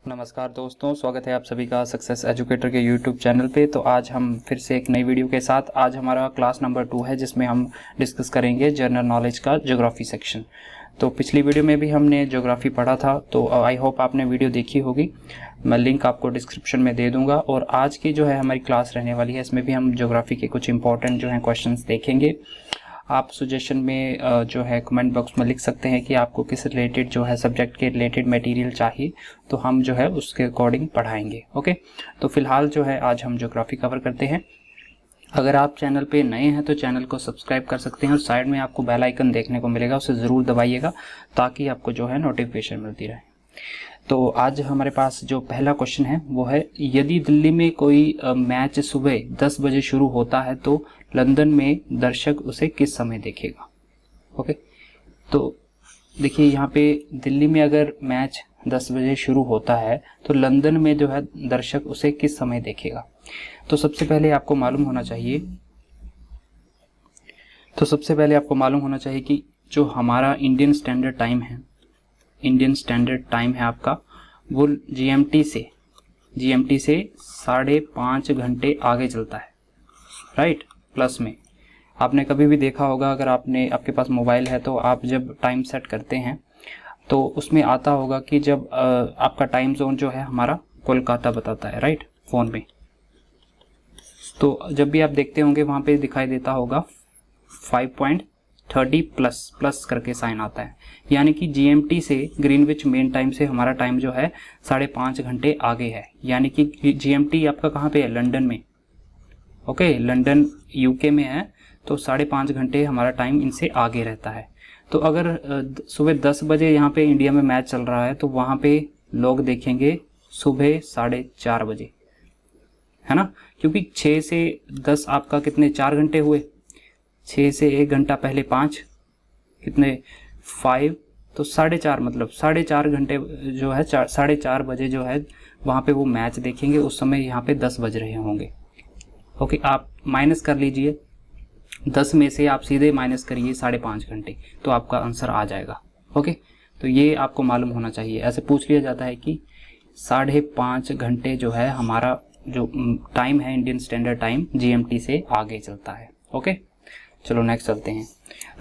नमस्कार दोस्तों, स्वागत है आप सभी का सक्सेस एजुकेटर के यूट्यूब चैनल पे। तो आज हम फिर से एक नई वीडियो के साथ, आज हमारा क्लास नंबर 2 है जिसमें हम डिस्कस करेंगे जनरल नॉलेज का ज्योग्राफी सेक्शन। तो पिछली वीडियो में भी हमने ज्योग्राफी पढ़ा था, तो आई होप आपने वीडियो देखी होगी। मैं लिंक आपको डिस्क्रिप्शन में दे दूंगा। और आज की जो है हमारी क्लास रहने वाली है, इसमें भी हम ज्योग्राफी के कुछ इंपॉर्टेंट जो है क्वेश्चंस देखेंगे। आप सजेशन में जो है कमेंट बॉक्स में लिख सकते हैं कि आपको किस रिलेटेड जो है सब्जेक्ट के रिलेटेड मटेरियल चाहिए, तो हम जो है उसके अकॉर्डिंग पढ़ाएंगे। ओके, तो फिलहाल जो है आज हम ज्योग्राफी कवर करते हैं। अगर आप चैनल पे नए हैं तो चैनल को सब्सक्राइब कर सकते हैं और साइड में आपको बेल आइकन देखने को मिलेगा, उसे ज़रूर दबाइएगा ताकि आपको जो है नोटिफिकेशन मिलती रहे। तो आज हमारे पास जो पहला क्वेश्चन है वो है, यदि दिल्ली में कोई मैच सुबह 10 बजे शुरू होता है तो लंदन में दर्शक उसे किस समय देखेगा। ओके, तो देखिए यहाँ पे दिल्ली में अगर मैच 10 बजे शुरू होता है तो लंदन में जो है दर्शक उसे किस समय देखेगा। तो सबसे पहले आपको मालूम होना चाहिए कि जो हमारा इंडियन स्टैंडर्ड टाइम है आपका, वो जीएमटी से 5.5 घंटे आगे चलता है, राइट। प्लस में आपने कभी भी देखा होगा, अगर आपके पास मोबाइल है तो आप जब टाइम सेट करते हैं तो उसमें आता होगा कि जब आपका टाइम जोन जो है हमारा कोलकाता बताता है, राइट, फ़ोन में। तो जब भी आप देखते होंगे वहाँ पे दिखाई देता होगा 5.30 प्लस करके साइन आता है, यानी कि जीएमटी से ग्रीनविच मेन टाइम से हमारा टाइम जो है 5.5 घंटे आगे है। यानी कि जीएमटी आपका कहाँ पे है, लंदन में। ओके, लंदन यूके में है, तो 5.5 घंटे हमारा टाइम इनसे आगे रहता है। तो अगर सुबह 10 बजे यहाँ पे इंडिया में मैच चल रहा है तो वहाँ पे लोग देखेंगे सुबह 4:30 बजे, है ना, क्योंकि 6 से 10 आपका कितने 4 घंटे हुए, 6 से 1 घंटा पहले 5 कितने 5, तो 4.5 मतलब 4.5 घंटे जो है 4:30 बजे जो है वहाँ पे वो मैच देखेंगे। उस समय यहाँ पे 10 बज रहे होंगे। ओके, आप माइनस कर लीजिए, 10 में से आप सीधे माइनस करिए 5.5 घंटे, तो आपका आंसर आ जाएगा। ओके, तो ये आपको मालूम होना चाहिए। ऐसे पूछ लिया जाता है कि 5.5 घंटे जो है हमारा जो टाइम है इंडियन स्टैंडर्ड टाइम जीएमटी से आगे चलता है। ओके, चलो नेक्स्ट चलते हैं।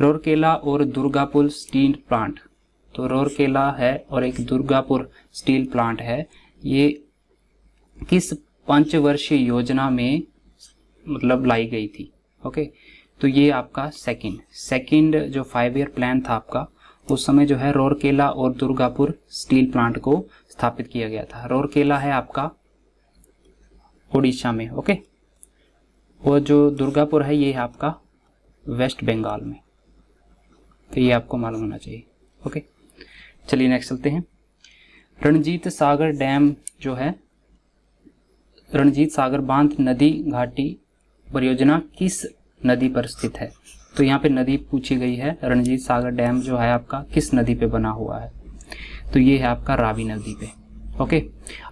रूरकेला और दुर्गापुर स्टील प्लांट, तो रूरकेला है और एक दुर्गापुर स्टील प्लांट है, ये किस पंचवर्षीय योजना में मतलब लाई गई थी। ओके, तो ये आपका सेकंड जो 5 ईयर प्लान था आपका, उस समय जो है रूरकेला और दुर्गापुर स्टील प्लांट को स्थापित किया गया था। रूरकेला है आपका उड़ीसा में, ओके, और जो दुर्गापुर है ये है आपका वेस्ट बंगाल में। तो ये आपको मालूम होना चाहिए। ओके, चलिए नेक्स्ट चलते हैं। रणजीत सागर डैम जो है, रणजीत सागर बांध नदी घाटी परियोजना किस नदी पर स्थित है। तो यहाँ पे नदी पूछी गई है, रणजीत सागर डैम जो है आपका किस नदी पे बना हुआ है, तो ये है आपका रावी नदी पे। ओके,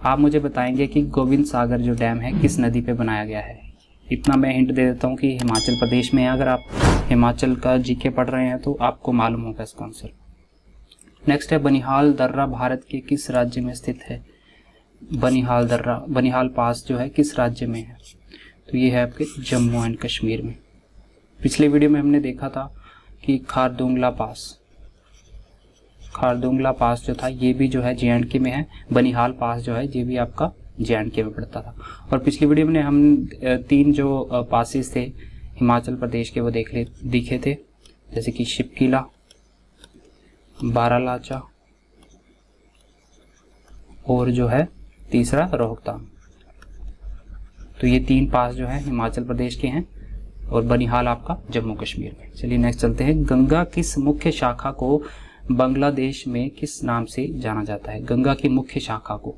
आप मुझे बताएंगे कि गोविंद सागर जो डैम है किस नदी पे बनाया गया है। इतना मैं हिंट दे देता हूँ कि हिमाचल प्रदेश में है। अगर आप हिमाचल का जीके पढ़ रहे हैं तो आपको मालूम होगा इसका आंसर। नेक्स्ट है, बनिहाल दर्रा भारत के किस राज्य में स्थित है। बनिहाल दर्रा, बनिहाल पास जो है किस राज्य में है, तो ये है आपके जम्मू एंड कश्मीर में। पिछले वीडियो में हमने देखा था कि खारदुंगला पास जो था ये भी जो है जेएंडके में है। बनिहाल पास जो है ये भी आपका जेएंडके में पड़ता था। और पिछली वीडियो में हम 3 जो पासेस थे हिमाचल प्रदेश के वो दिखे थे, जैसे कि शिपकिला, बारालाचा और जो है तीसरा रोहतांग। तो ये 3 पास जो है हिमाचल प्रदेश के हैं और बनिहाल आपका जम्मू कश्मीर में। चलिए नेक्स्ट चलते हैं। गंगा किस मुख्य शाखा को बांग्लादेश में किस नाम से जाना जाता है। गंगा की मुख्य शाखा को,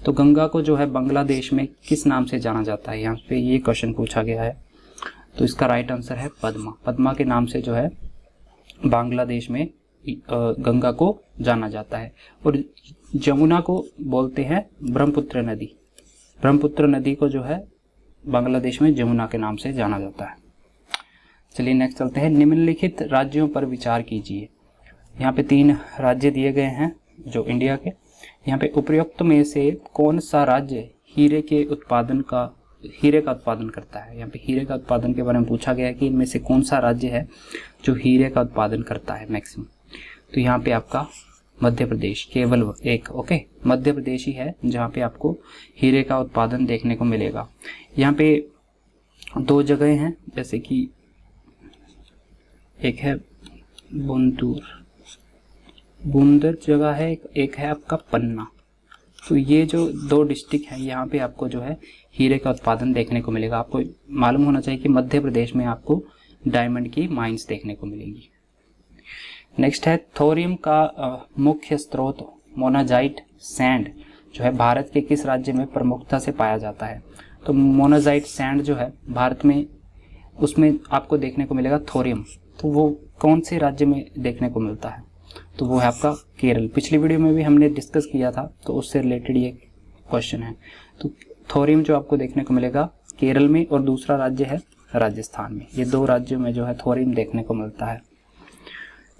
तो गंगा को जो है बांग्लादेश में किस नाम से जाना जाता है, यहाँ पे ये क्वेश्चन पूछा गया है। तो इसका राइट आंसर है पद्मा के नाम से जो है बांग्लादेश में गंगा को जाना जाता है। और जमुना को बोलते हैं ब्रह्मपुत्र नदी को जो है बांग्लादेश में जमुना के नाम से जाना जाता है। चलिए नेक्स्ट चलते हैं। निम्नलिखित राज्यों पर विचार कीजिए। यहाँ पे 3 राज्य दिए गए हैं जो इंडिया के, यहाँ पे उपयुक्त में से कौन सा राज्य हीरे का उत्पादन करता है। यहाँ पे हीरे का उत्पादन के बारे में पूछा गया है कि इनमें से कौन सा राज्य है जो हीरे का उत्पादन करता है मैक्सिमम। तो यहाँ पे आपका मध्य प्रदेश, केवल एक, ओके, मध्य प्रदेश ही है जहाँ पे आपको हीरे का उत्पादन देखने को मिलेगा। यहाँ पे 2 जगह हैं, जैसे कि एक है बूंदर जगह है, एक है आपका पन्ना। तो ये जो 2 डिस्ट्रिक्ट हैं यहाँ पे आपको जो है हीरे का उत्पादन देखने को मिलेगा। आपको मालूम होना चाहिए कि मध्य प्रदेश में आपको डायमंड की माइंस देखने को मिलेंगी। नेक्स्ट है थोरियम का मुख्य स्रोत मोनाजाइट सैंड जो है भारत के किस राज्य में प्रमुखता से पाया जाता है। तो मोनाजाइट सैंड जो है भारत में, उसमें आपको देखने को मिलेगा थोरियम। तो वो कौन से राज्य में देखने को मिलता है, तो वो है आपका केरल। पिछली वीडियो में भी हमने डिस्कस किया था, तो उससे रिलेटेड ये क्वेश्चन है। तो थोरियम जो आपको देखने को मिलेगा केरल में, और दूसरा राज्य है राजस्थान में। ये 2 राज्यों में जो है थोरियम देखने को मिलता है।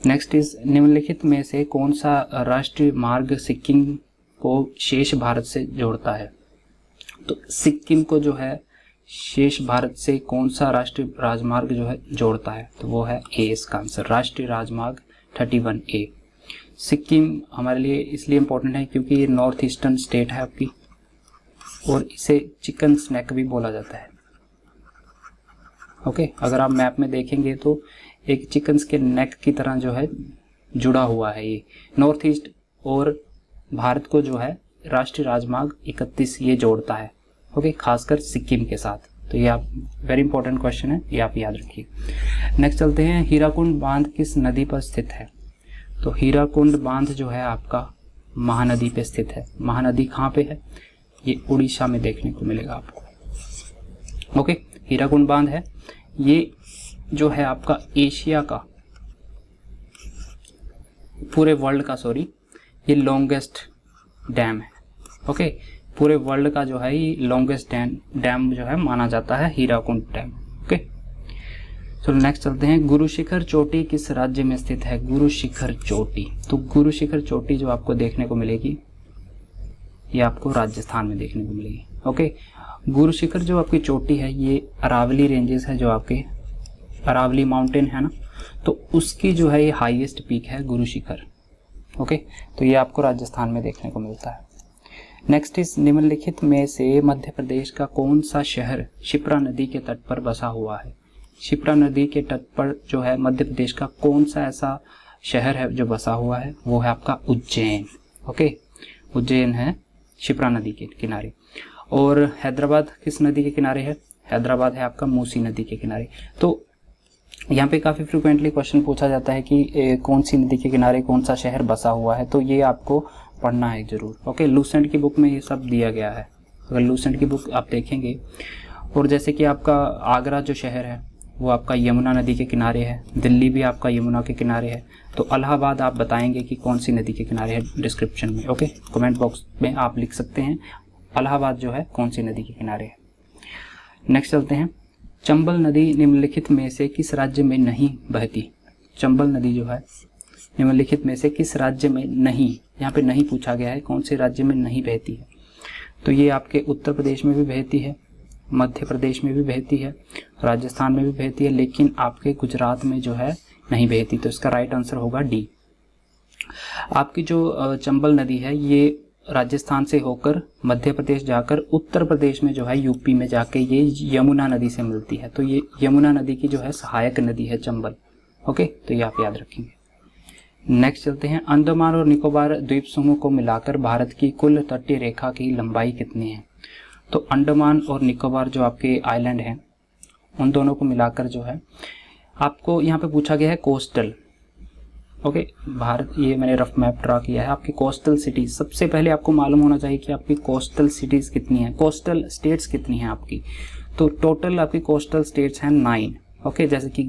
नेक्स्ट इज निम्नलिखित में से कौन सा राष्ट्रीय मार्ग सिक्किम को शेष भारत से जोड़ता है। तो सिक्किम को जो है शेष भारत से कौन सा राष्ट्रीय राजमार्ग जो है जोड़ता है, तो वो है ए इसका आंसर, राष्ट्रीय राजमार्ग 31A। सिक्किम हमारे लिए इसलिए इम्पोर्टेंट है क्योंकि ये नॉर्थ ईस्टर्न स्टेट है आपकी, और इसे चिकन स्नैक भी बोला जाता है। ओके, अगर आप मैप में देखेंगे तो एक चिकन के नेक की तरह जो है जुड़ा हुआ है ये नॉर्थ ईस्ट और भारत को जो है राष्ट्रीय राजमार्ग 31 ये जोड़ता है। ओके, खासकर सिक्किम के साथ। तो ये आप वेरी इंपॉर्टेंट क्वेश्चन है, ये आप याद रखिए। नेक्स्ट चलते हैं, हीराकुंड बांध किस नदी पर स्थित है। तो हीराकुंड बांध जो है आपका महानदी पे स्थित है। महानदी कहाँ पे है, ये उड़ीसा में देखने को मिलेगा आपको। ओके, हीराकुंड बांध है, ये जो है आपका एशिया का, पूरे वर्ल्ड का, सॉरी, ये लॉन्गेस्ट डैम है। ओके, पूरे वर्ल्ड का जो है ये लॉन्गेस्ट डैम जो है माना जाता है हीराकुंड डैम। ओके, चलो नेक्स्ट चलते हैं, गुरु शिखर चोटी किस राज्य में स्थित है। गुरु शिखर चोटी, तो गुरु शिखर चोटी जो आपको देखने को मिलेगी ये आपको राजस्थान में देखने को मिलेगी। ओके, गुरु शिखर जो आपकी चोटी है ये अरावली रेंजेस है, जो आपके अरावली माउंटेन है ना, तो उसकी जो है ये हाईएस्ट पीक है गुरु शिखर। ओके, तो ये आपको राजस्थान में देखने को मिलता है। नेक्स्ट इस निम्नलिखित में से मध्य प्रदेश का कौन सा शहर शिप्रा नदी के तट पर बसा हुआ है। शिप्रा नदी के तट पर जो है मध्य प्रदेश का कौन सा ऐसा शहर है जो बसा हुआ है, वो है आपका उज्जैन। ओके, उज्जैन है शिप्रा नदी के किनारे। और हैदराबाद किस नदी के किनारे है, हैदराबाद है आपका मूसी नदी के किनारे। तो यहाँ पे काफ़ी फ्रिक्वेंटली क्वेश्चन पूछा जाता है कि कौन सी नदी के किनारे कौन सा शहर बसा हुआ है, तो ये आपको पढ़ना है जरूर। ओके, लूसेंट की बुक में ये सब दिया गया है, अगर लूसेंट की बुक आप देखेंगे। और जैसे कि आपका आगरा जो शहर है वो आपका यमुना नदी के किनारे है, दिल्ली भी आपका यमुना के किनारे है। तो इलाहाबाद आप बताएंगे कि कौन सी नदी के किनारे है डिस्क्रिप्शन में। ओके, कमेंट बॉक्स में आप लिख सकते हैं इलाहाबाद जो है कौन सी नदी के किनारे है। नेक्स्ट चलते हैं, चंबल नदी निम्नलिखित में से किस राज्य में नहीं बहती। चंबल नदी जो है निम्नलिखित में से किस राज्य में नहीं, यहाँ पे नहीं पूछा गया है कौन से राज्य में नहीं बहती है। तो ये आपके उत्तर प्रदेश में भी बहती है, मध्य प्रदेश में भी बहती है, राजस्थान में भी बहती है, लेकिन आपके गुजरात में जो है नहीं बहती। तो इसका राइट आंसर होगा डी। आपकी जो चंबल नदी है ये राजस्थान से होकर मध्य प्रदेश जाकर उत्तर प्रदेश में जो है यूपी में जाके ये यमुना नदी से मिलती है। तो ये यमुना नदी की जो है सहायक नदी है चंबल। ओके, तो ये आप याद रखेंगे। नेक्स्ट चलते हैं, अंडमान और निकोबार द्वीप समूह को मिलाकर भारत की कुल तटीय रेखा की लंबाई कितनी है। तो अंडमान और निकोबार जो आपके आइलैंड हैं उन दोनों को मिलाकर जो है आपको यहाँ पे पूछा गया है कोस्टल। ओके, भारत, ये मैंने रफ मैप ड्रा किया है। आपकी कोस्टल सिटीज, सबसे पहले आपको मालूम होना चाहिए कि आपकी कोस्टल सिटीज कितनी है, कोस्टल स्टेट्स कितनी हैं आपकी। तो टोटल आपकी कोस्टल स्टेट्स हैं 9। ओके, जैसे कि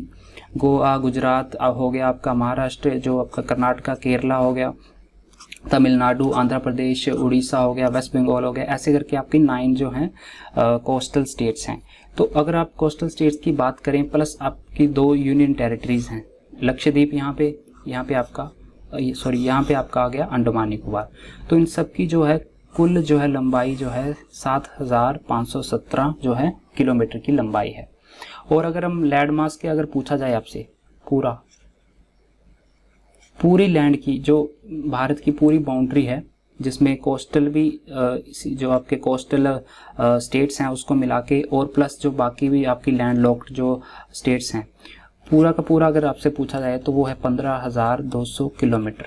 गोवा, गुजरात हो गया आपका, महाराष्ट्र, जो आपका कर्नाटका, केरला हो गया, तमिलनाडु, आंध्र प्रदेश, उड़ीसा हो गया, वेस्ट बंगाल हो गया, ऐसे करके आपकी 9 जो हैं कोस्टल स्टेट्स हैं। तो अगर आप कोस्टल स्टेट्स की बात करें प्लस आपकी 2 यूनियन टेरिटरीज हैं, लक्षद्वीप यहाँ पे आपका सॉरी यहाँ पे आपका आ गया अंडमान निकोबार। तो इन सब की जो है कुल जो है लंबाई जो है 7,517 जो है किलोमीटर की लंबाई है। और अगर हम लैंड मास के अगर पूछा जाए आपसे पूरी लैंड की जो भारत की पूरी बाउंड्री है, जिसमें कोस्टल भी जो आपके कोस्टल स्टेट्स हैं उसको मिला के और प्लस जो बाकी भी आपकी लैंड लॉक्ड जो स्टेट्स हैं, पूरा का पूरा अगर आपसे पूछा जाए तो वो है 15,200 किलोमीटर।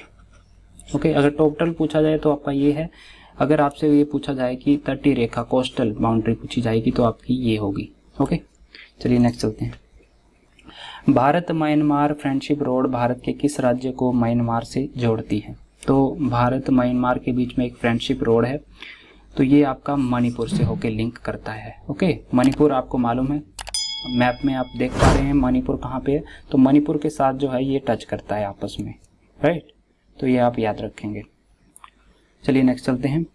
ओके, अगर टोटल पूछा जाए तो आपका ये है। अगर आपसे ये पूछा जाए कि तटीय रेखा कोस्टल बाउंड्री पूछी जाएगी तो आपकी ये होगी। ओके, चलिए नेक्स्ट चलते हैं। Bharat Myanmar friendship road Bharat के किस राज्य को म्यांमार से जोड़ती है? तो भारत म्यांमार के बीच में एक फ्रेंडशिप रोड है, तो ये आपका मणिपुर से होके लिंक करता है। ओके, मणिपुर आपको मालूम है, मैप में आप देख पा रहे हैं मणिपुर कहाँ पे है, तो मणिपुर के साथ जो है ये टच करता है आपस में, राइट। तो ये आप याद रखेंगे। चलिए नेक्स्ट चलते हैं।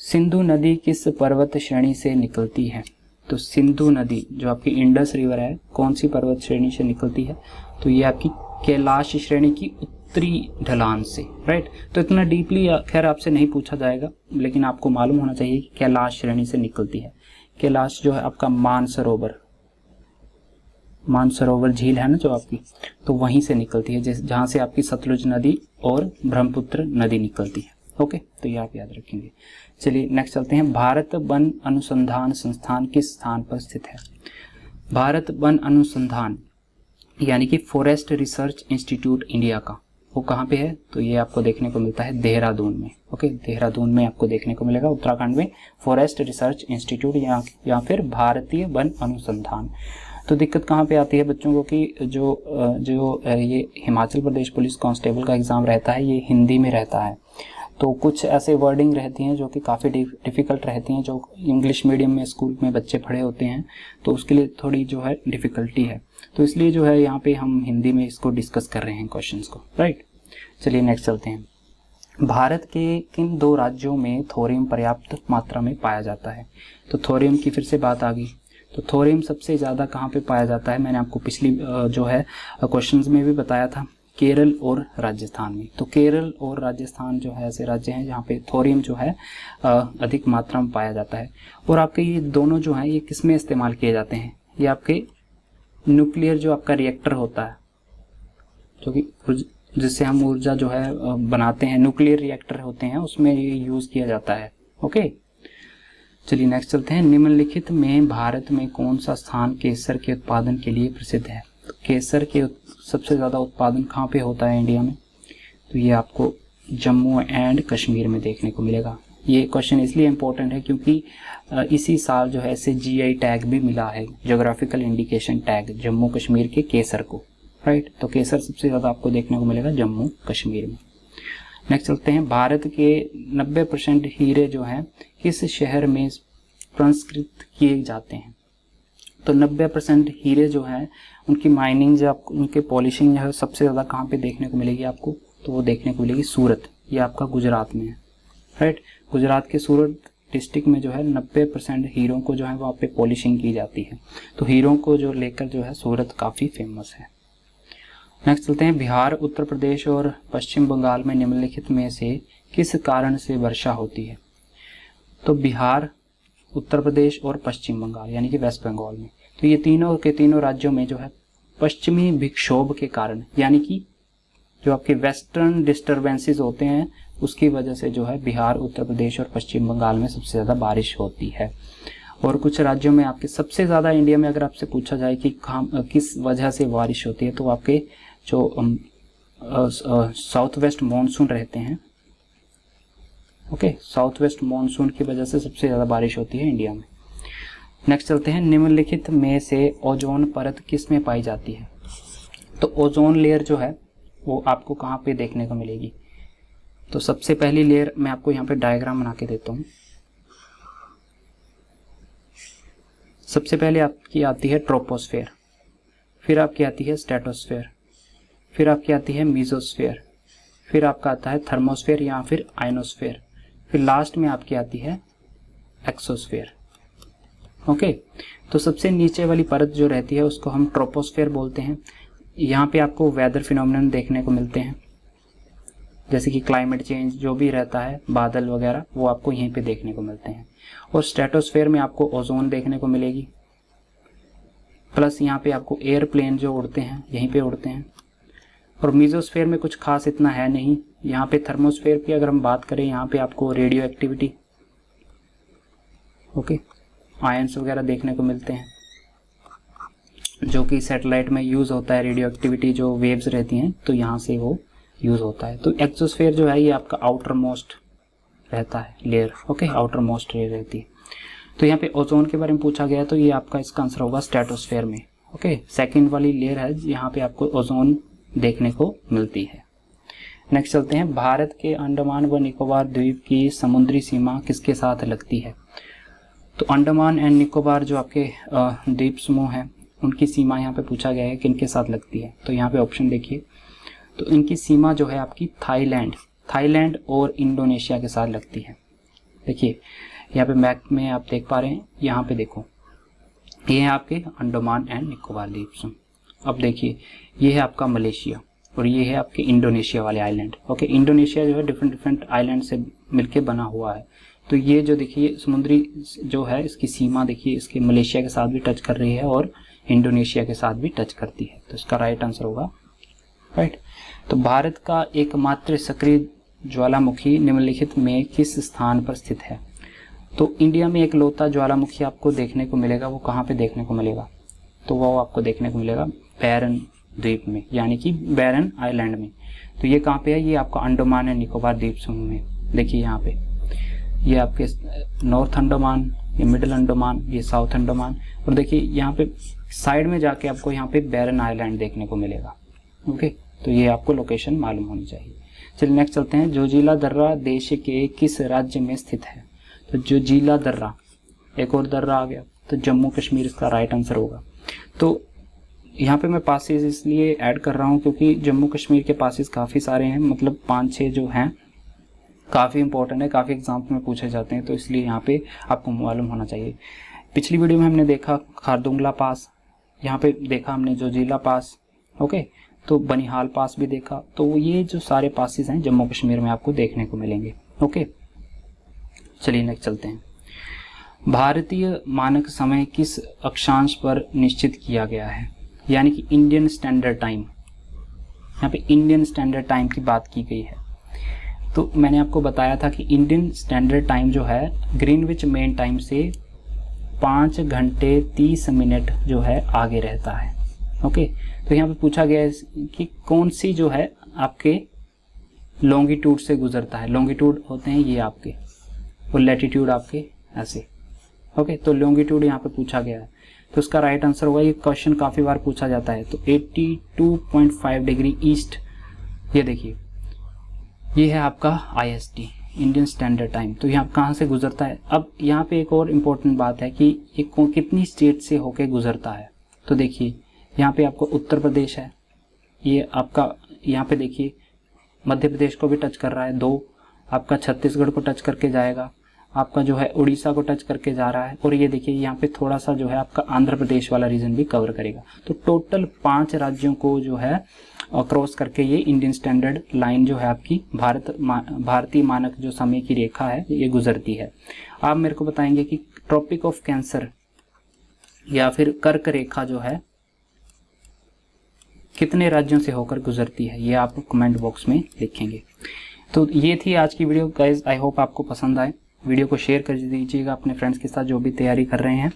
सिंधु नदी किस पर्वत श्रेणी से निकलती है? तो सिंधु नदी जो आपकी इंडस रिवर है कौन सी पर्वत श्रेणी से निकलती है? तो ये आपकी कैलाश श्रेणी की उत्तरी ढलान से, राइट। तो इतना डीपली खैर आपसे नहीं पूछा जाएगा, लेकिन आपको मालूम होना चाहिए कि कैलाश श्रेणी से निकलती है। कैलाश जो है आपका मानसरोवर झील है ना जो आपकी, तो वहीं से निकलती है, जहाँ से आपकी सतलुज नदी और ब्रह्मपुत्र नदी निकलती है। ओके, तो ये आप याद रखेंगे। चलिए नेक्स्ट चलते हैं। भारत वन अनुसंधान संस्थान किस स्थान पर स्थित है? भारत वन अनुसंधान यानी कि फॉरेस्ट रिसर्च इंस्टीट्यूट इंडिया का, वो कहाँ पे है? तो ये आपको देखने को मिलता है देहरादून में। ओके, देहरादून में आपको देखने को मिलेगा, उत्तराखंड में फॉरेस्ट रिसर्च इंस्टीट्यूट या फिर भारतीय वन अनुसंधान। तो दिक्कत कहाँ पे आती है बच्चों को कि जो ये हिमाचल प्रदेश पुलिस कांस्टेबल का एग्ज़ाम रहता है ये हिंदी में रहता है, तो कुछ ऐसे वर्डिंग रहती हैं जो कि काफ़ी डिफ़िकल्ट रहती हैं, जो इंग्लिश मीडियम में स्कूल में बच्चे पढ़े होते हैं, तो उसके लिए थोड़ी जो है डिफ़िकल्टी है। तो इसलिए जो है यहाँ पे हम हिंदी में इसको डिस्कस कर रहे हैं क्वेश्चंस को, राइट। चलिए नेक्स्ट चलते हैं। भारत के किन 2 राज्यों में थोरियम पर्याप्त मात्रा में पाया जाता है? तो थोरियम की फिर से बात आ गई। तो थोरियम सबसे ज़्यादा कहाँ पे पाया जाता है? मैंने आपको पिछली जो है क्वेश्चंस में भी बताया था, केरल और राजस्थान में। तो केरल और राजस्थान जो है ऐसे राज्य हैं जहाँ पे थोरियम जो है अधिक मात्रा में पाया जाता है। और आपके ये दोनों जो हैं ये किस में इस्तेमाल किए जाते हैं? ये आपके न्यूक्लियर जो आपका रिएक्टर होता है, जो कि जिससे हम ऊर्जा जो है बनाते हैं, न्यूक्लियर रिएक्टर होते हैं, उसमें ये यूज़ किया जाता है। ओके, चलिए नेक्स्ट चलते हैं। निम्नलिखित में भारत में कौन सा स्थान केसर के उत्पादन के लिए प्रसिद्ध है? तो केसर के सबसे ज़्यादा उत्पादन कहाँ पे होता है इंडिया में? तो ये आपको जम्मू एंड कश्मीर में देखने को मिलेगा। ये क्वेश्चन इसलिए इम्पोर्टेंट है क्योंकि इसी साल जो है इसे GI टैग भी मिला है, geographical indication tag, Jammu Kashmir के केसर को, राइट। तो केसर सबसे ज़्यादा आपको देखने को मिलेगा जम्मू कश्मीर में। नेक्स्ट चलते हैं। भारत के 90% हीरे जो हैं किस शहर में प्रसंस्कृत किए जाते हैं? तो 90% हीरे जो हैं उनकी माइनिंग जो आपको, उनके पॉलिशिंग जो है सबसे ज़्यादा कहाँ पे देखने को मिलेगी आपको? तो वो देखने को मिलेगी सूरत, ये आपका गुजरात में है, राइट। गुजरात के सूरत डिस्ट्रिक्ट में जो है 90% हीरों को जो है वहाँ पे पॉलिशिंग की जाती है। तो हीरों को जो लेकर जो है सूरत काफ़ी फेमस है। नेक्स्ट चलते हैं। बिहार, उत्तर प्रदेश और पश्चिम बंगाल में निम्नलिखित में से किस कारण से वर्षा होती है? तो बिहार, उत्तर प्रदेश और पश्चिम बंगाल यानी कि वेस्ट बंगाल में, तो ये तीनों के तीनों राज्यों में जो है पश्चिमी विक्षोभ के कारण, यानी कि जो आपके वेस्टर्न डिस्टर्बेंसेस होते हैं उसकी वजह से जो है बिहार, उत्तर प्रदेश और पश्चिम बंगाल में सबसे ज़्यादा बारिश होती है। और कुछ राज्यों में आपके सबसे ज़्यादा इंडिया में अगर आपसे पूछा जाए कि किस वजह से बारिश होती है, तो आपके जो साउथ वेस्ट मानसून रहते हैं, ओके, साउथ वेस्ट मानसून की वजह से सबसे ज़्यादा बारिश होती है इंडिया में। नेक्स्ट चलते हैं। निम्नलिखित में से ओजोन परत किस में पाई जाती है? तो ओजोन लेयर जो है वो आपको कहाँ पे देखने को मिलेगी? तो सबसे पहली लेयर मैं आपको यहाँ पे डायग्राम बना के देता हूँ। सबसे पहले आपकी आती है ट्रोपोस्फेयर, फिर आपकी आती है स्ट्रेटोस्फेयर, फिर आपकी आती है मीजोस्फेयर, फिर आपका आता है थर्मोस्फेयर या फिर आयनोस्फेयर, फिर लास्ट में आपकी आती है एक्सोस्फेयर। ओके, तो सबसे नीचे वाली परत जो रहती है उसको हम ट्रोपोस्फेयर बोलते हैं। यहाँ पे आपको वेदर फिनोमेनन देखने को मिलते हैं, जैसे कि क्लाइमेट चेंज जो भी रहता है, बादल वगैरह, वो आपको यहीं पे देखने को मिलते हैं। और स्ट्रेटोस्फेयर में आपको ओजोन देखने को मिलेगी, प्लस यहाँ पे आपको एयरप्लेन जो उड़ते हैं यहीं पे उड़ते हैं। और मीजोस्फेयर में कुछ खास इतना है नहीं। यहाँ पे थर्मोस्फेयर की अगर हम बात करें, यहाँ पे आपको रेडियो एक्टिविटी, ओके, आयंस वगैरह देखने को मिलते हैं, जो कि सैटेलाइट में यूज़ होता है। रेडियो एक्टिविटी जो वेव्स रहती हैं तो यहाँ से वो यूज़ होता है। तो एक्सोस्फेयर जो है ये आपका आउटर मोस्ट रहता है layer, okay, outer most layer रहती है। तो यहाँ पे ओजोन के बारे में पूछा गया, तो ये आपका इसका आंसर होगा स्ट्रेटोस्फेयर में, ओके। सेकंड वाली लेयर है, यहाँ पे आपको ओजोन देखने को मिलती है। नेक्स्ट चलते हैं, भारत के अंडमान व निकोबार द्वीप की समुद्री सीमा किसके साथ लगती है? तो अंडमान एंड निकोबार जो आपके द्वीप समूह हैं, उनकी सीमा यहाँ पे पूछा गया है कि इनके साथ लगती है। तो यहाँ पे ऑप्शन देखिए, तो इनकी सीमा जो है आपकी थाईलैंड और इंडोनेशिया के साथ लगती है। देखिए यहाँ पे मैप में आप देख पा रहे हैं, यहाँ पे देखो, ये है आपके अंडमान एंड निकोबार द्वीप समूह। अब देखिए ये है आपका मलेशिया और ये है आपके इंडोनेशिया वाले आइलैंड, ओके। इंडोनेशिया जो है डिफरेंट आइलैंड से मिलके बना हुआ है। तो ये जो देखिए समुद्री जो है इसकी सीमा देखिए इसके मलेशिया के साथ भी टच कर रही है और इंडोनेशिया के साथ भी टच करती है। तो इसका राइट आंसर होगा राइट। तो भारत का एकमात्र सक्रिय ज्वालामुखी निम्नलिखित में किस स्थान पर स्थित है? तो इंडिया में एक लौता ज्वालामुखी आपको देखने को मिलेगा, वो कहाँ पे देखने को मिलेगा? तो वो आपको देखने को मिलेगा बैरन द्वीप में, यानी कि बैरन आइलैंड में। तो ये कहाँ पे है? ये आपका अंडमान एंड निकोबार द्वीप समूह में। देखिए यहाँ पे ये आपके नॉर्थ अंडमान, ये मिडिल अंडमान, ये साउथ अंडमान, और देखिए यहाँ पे साइड में जाके आपको यहाँ पे बैरन आइलैंड देखने को मिलेगा, ओके। तो ये आपको लोकेशन मालूम होनी चाहिए। चलिए नेक्स्ट चलते हैं, जोजिला दर्रा देश के किस राज्य में स्थित है? तो जोजिला दर्रा, एक और दर्रा आ गया, तो जम्मू कश्मीर इसका राइट आंसर होगा। तो यहाँ पे मैं पासेस इसलिए ऐड कर रहा हूँ क्योंकि जम्मू कश्मीर के पासेस काफ़ी सारे हैं, मतलब 5-6 जो हैं, काफ़ी इंपॉर्टेंट है, काफ़ी एग्जाम्स में पूछे जाते हैं, तो इसलिए यहाँ पे आपको मालूम होना चाहिए। पिछली वीडियो में हमने देखा खारदुंगला पास, यहाँ पे देखा हमने जोजिला पास, ओके, तो बनिहाल पास भी देखा। तो ये जो सारे पासेस हैं जम्मू कश्मीर में आपको देखने को मिलेंगे, ओके। चलिए नेक्स्ट चलते हैं, भारतीय मानक समय किस अक्षांश पर निश्चित किया गया है? यानी कि इंडियन स्टैंडर्ड टाइम, यहाँ पे इंडियन स्टैंडर्ड टाइम की बात की गई है। तो मैंने आपको बताया था कि इंडियन स्टैंडर्ड टाइम जो है ग्रीनविच मेन टाइम से 5 घंटे 30 मिनट जो है आगे रहता है, ओके। तो यहाँ पे पूछा गया है कि कौन सी जो है आपके लॉन्गिट्यूड से गुजरता है। लॉन्गिट्यूड होते हैं ये आपके, और लैटिट्यूड आपके ऐसे, ओके। तो लॉन्गिट्यूड यहाँ पे पूछा गया है, तो इसका राइट आंसर होगा, ये क्वेश्चन काफ़ी बार पूछा जाता है। तो 82.5 डिग्री ईस्ट, ये देखिए ये है आपका IST, इंडियन स्टैंडर्ड टाइम। तो यहाँ कहाँ से गुजरता है? अब यहाँ पे एक और इम्पोर्टेंट बात है कि ये कितनी स्टेट से होके गुजरता है। तो देखिए यहाँ पे आपको उत्तर प्रदेश है, ये आपका यहाँ पे देखिए मध्य प्रदेश को भी टच कर रहा है, 2 आपका छत्तीसगढ़ को टच करके जाएगा, आपका जो है उड़ीसा को टच करके जा रहा है, और ये देखिए यहाँ पे थोड़ा सा जो है आपका आंध्र प्रदेश वाला रीजन भी कवर करेगा। तो टोटल 5 राज्यों को जो है क्रॉस करके ये इंडियन स्टैंडर्ड लाइन जो है आपकी भारतीय मानक जो समय की रेखा है ये गुजरती है। आप मेरे को बताएंगे कि ट्रॉपिक ऑफ कैंसर या फिर कर्क रेखा जो है कितने राज्यों से होकर गुजरती है, ये आप कमेंट बॉक्स में लिखेंगे। तो ये थी आज की वीडियो गाइज, आई होप आपको पसंद आए। वीडियो को शेयर कर दीजिएगा अपने फ्रेंड्स के साथ जो भी तैयारी कर रहे हैं,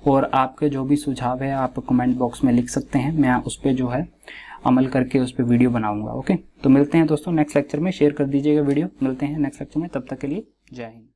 और आपके जो भी सुझाव है आप कमेंट बॉक्स में लिख सकते हैं, मैं उस पर जो है अमल करके उस पर वीडियो बनाऊंगा, ओके। तो मिलते हैं दोस्तों नेक्स्ट लेक्चर में, शेयर कर दीजिएगा वीडियो, मिलते हैं नेक्स्ट लेक्चर में, तब तक के लिए जय हिंद।